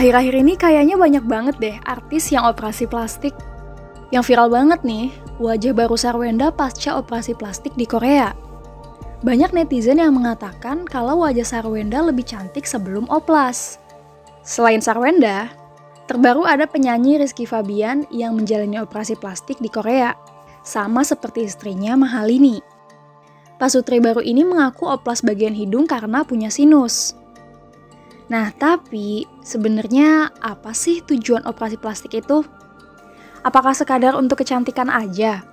Akhir-akhir ini kayaknya banyak banget deh artis yang operasi plastik. Yang viral banget nih, wajah baru Sarwenda pasca operasi plastik di Korea. Banyak netizen yang mengatakan kalau wajah Sarwenda lebih cantik sebelum oplas. Selain Sarwenda, terbaru ada penyanyi Rizky Fabian yang menjalani operasi plastik di Korea, sama seperti istrinya Mahalini. Pasutri baru ini mengaku oplas bagian hidung karena punya sinus. Nah, tapi sebenarnya apa sih tujuan operasi plastik itu? Apakah sekadar untuk kecantikan aja?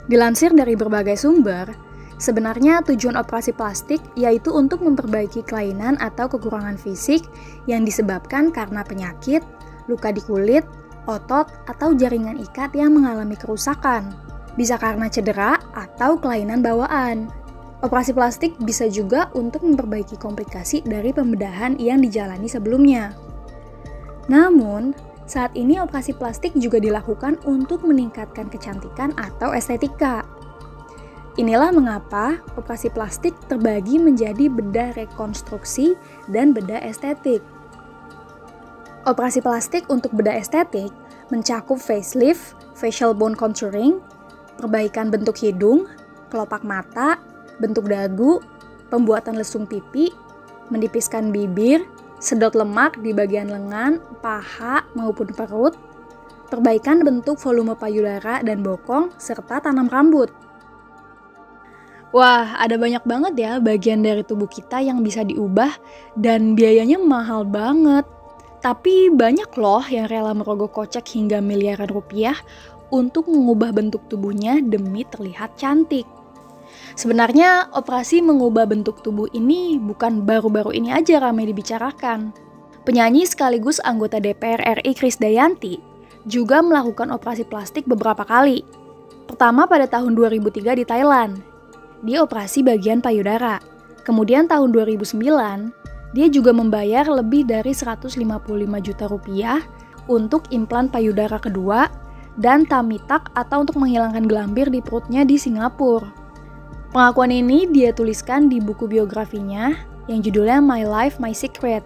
Dilansir dari berbagai sumber, sebenarnya tujuan operasi plastik yaitu untuk memperbaiki kelainan atau kekurangan fisik yang disebabkan karena penyakit, luka di kulit, otot, atau jaringan ikat yang mengalami kerusakan. Bisa karena cedera atau kelainan bawaan. Operasi plastik bisa juga untuk memperbaiki komplikasi dari pembedahan yang dijalani sebelumnya. Namun, saat ini operasi plastik juga dilakukan untuk meningkatkan kecantikan atau estetika. Inilah mengapa operasi plastik terbagi menjadi bedah rekonstruksi dan bedah estetik. Operasi plastik untuk bedah estetik mencakup facelift, facial bone contouring, perbaikan bentuk hidung, kelopak mata, bentuk dagu, pembuatan lesung pipi, menipiskan bibir, sedot lemak di bagian lengan, paha, maupun perut, perbaikan bentuk volume payudara dan bokong, serta tanam rambut. Wah, ada banyak banget ya bagian dari tubuh kita yang bisa diubah dan biayanya mahal banget. Tapi banyak loh yang rela merogoh kocek hingga miliaran rupiah untuk mengubah bentuk tubuhnya demi terlihat cantik. Sebenarnya operasi mengubah bentuk tubuh ini bukan baru-baru ini aja ramai dibicarakan. Penyanyi sekaligus anggota DPR RI Krisdayanti juga melakukan operasi plastik beberapa kali. Pertama pada tahun 2003 di Thailand. Dia operasi bagian payudara. Kemudian tahun 2009, dia juga membayar lebih dari 155 juta rupiah untuk implan payudara kedua dan tummy tuck atau untuk menghilangkan gelambir di perutnya di Singapura. Pengakuan ini dia tuliskan di buku biografinya yang judulnya My Life, My Secret.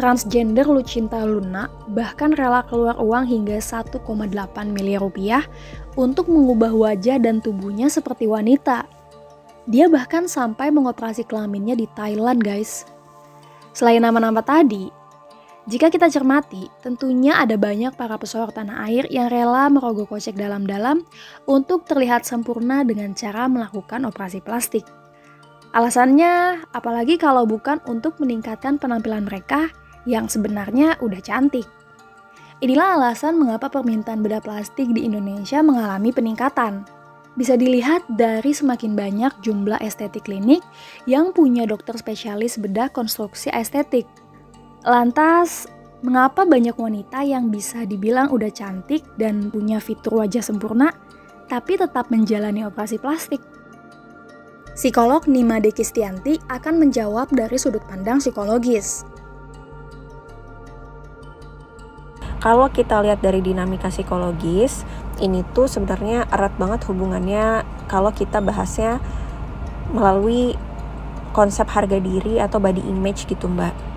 Transgender Lucinta Luna bahkan rela keluar uang hingga 1,8 miliar rupiah untuk mengubah wajah dan tubuhnya seperti wanita. Dia bahkan sampai mengoperasi kelaminnya di Thailand, guys. Selain nama-nama tadi, jika kita cermati, tentunya ada banyak para pesohor tanah air yang rela merogoh kocek dalam-dalam untuk terlihat sempurna dengan cara melakukan operasi plastik. Alasannya, apalagi kalau bukan untuk meningkatkan penampilan mereka yang sebenarnya udah cantik. Inilah alasan mengapa permintaan bedah plastik di Indonesia mengalami peningkatan. Bisa dilihat dari semakin banyak jumlah estetik klinik yang punya dokter spesialis bedah konstruksi estetik. Lantas, mengapa banyak wanita yang bisa dibilang udah cantik dan punya fitur wajah sempurna, tapi tetap menjalani operasi plastik? Psikolog Nimade Kistianti akan menjawab dari sudut pandang psikologis. Kalau kita lihat dari dinamika psikologis, ini tuh sebenarnya erat banget hubungannya kalau kita bahasnya melalui konsep harga diri atau body image gitu, Mbak.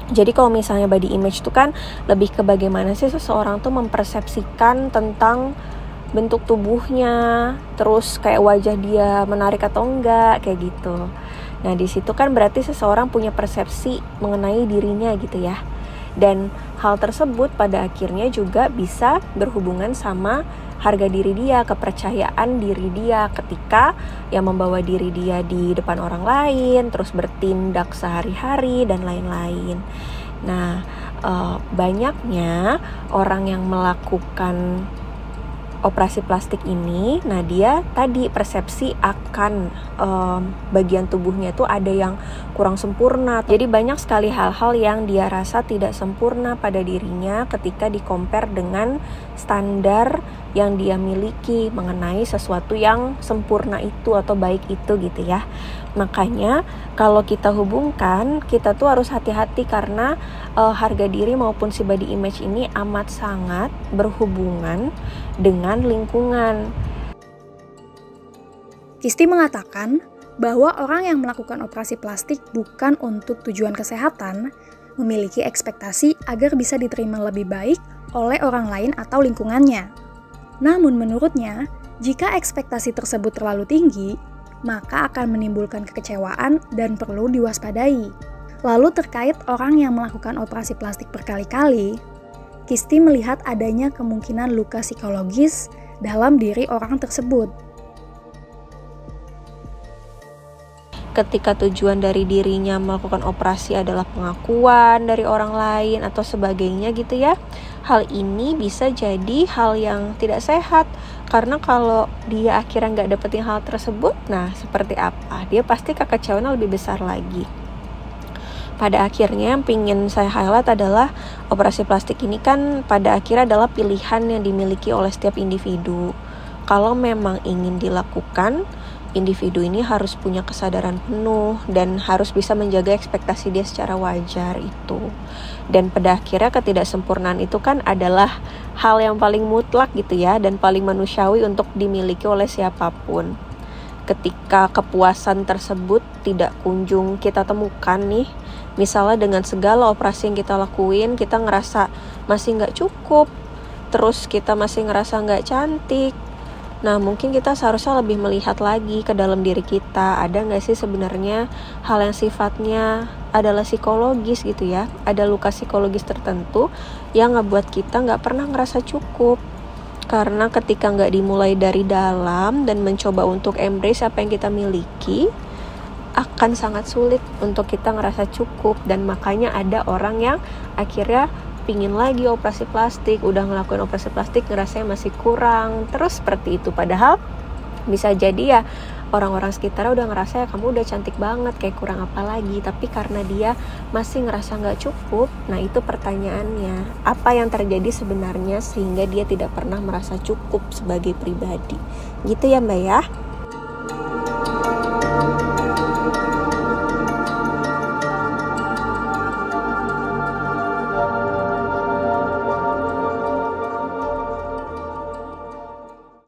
Jadi kalau misalnya body image itu kan lebih ke bagaimana sih seseorang tuh mempersepsikan tentang bentuk tubuhnya, terus kayak wajah dia menarik atau enggak, kayak gitu. Nah di situ kan berarti seseorang punya persepsi mengenai dirinya gitu ya. Dan hal tersebut pada akhirnya juga bisa berhubungan sama harga diri dia, kepercayaan diri dia ketika yang membawa diri dia di depan orang lain, terus bertindak sehari-hari dan lain-lain. Nah, banyaknya orang yang melakukan operasi plastik ini, nah dia tadi persepsi akan bagian tubuhnya itu ada yang kurang sempurna. Jadi banyak sekali hal-hal yang dia rasa tidak sempurna pada dirinya ketika di-compare dengan standar yang dia miliki mengenai sesuatu yang sempurna itu atau baik itu gitu ya. Makanya kalau kita hubungkan, kita tuh harus hati-hati karena harga diri maupun si body image ini amat sangat berhubungan dengan lingkungan. Kisti mengatakan bahwa orang yang melakukan operasi plastik bukan untuk tujuan kesehatan, memiliki ekspektasi agar bisa diterima lebih baik oleh orang lain atau lingkungannya. Namun menurutnya, jika ekspektasi tersebut terlalu tinggi, maka akan menimbulkan kekecewaan dan perlu diwaspadai. Lalu terkait orang yang melakukan operasi plastik berkali-kali, Kisti melihat adanya kemungkinan luka psikologis dalam diri orang tersebut. Ketika tujuan dari dirinya melakukan operasi adalah pengakuan dari orang lain atau sebagainya gitu ya, hal ini bisa jadi hal yang tidak sehat. Karena kalau dia akhirnya nggak dapetin hal tersebut, nah seperti apa? Dia pasti kekecewaannya lebih besar lagi. Pada akhirnya yang ingin saya highlight adalah operasi plastik ini kan pada akhirnya adalah pilihan yang dimiliki oleh setiap individu. Kalau memang ingin dilakukan, individu ini harus punya kesadaran penuh dan harus bisa menjaga ekspektasi dia secara wajar itu. Dan pada akhirnya ketidaksempurnaan itu kan adalah hal yang paling mutlak gitu ya, dan paling manusiawi untuk dimiliki oleh siapapun. Ketika kepuasan tersebut tidak kunjung kita temukan nih, misalnya dengan segala operasi yang kita lakuin, kita ngerasa masih nggak cukup, terus kita masih ngerasa nggak cantik. Nah, mungkin kita seharusnya lebih melihat lagi ke dalam diri kita. Ada nggak sih sebenarnya hal yang sifatnya adalah psikologis gitu ya? Ada luka psikologis tertentu yang ngebuat kita nggak pernah ngerasa cukup. Karena ketika nggak dimulai dari dalam dan mencoba untuk embrace apa yang kita miliki, akan sangat sulit untuk kita ngerasa cukup. Dan makanya ada orang yang akhirnya pingin lagi operasi plastik, udah ngelakuin operasi plastik ngerasanya masih kurang, terus seperti itu. Padahal bisa jadi ya orang-orang sekitarnya udah ngerasa ya kamu udah cantik banget, kayak kurang apa lagi. Tapi karena dia masih ngerasa gak cukup, nah itu pertanyaannya, apa yang terjadi sebenarnya sehingga dia tidak pernah merasa cukup sebagai pribadi. Gitu ya Mbak ya.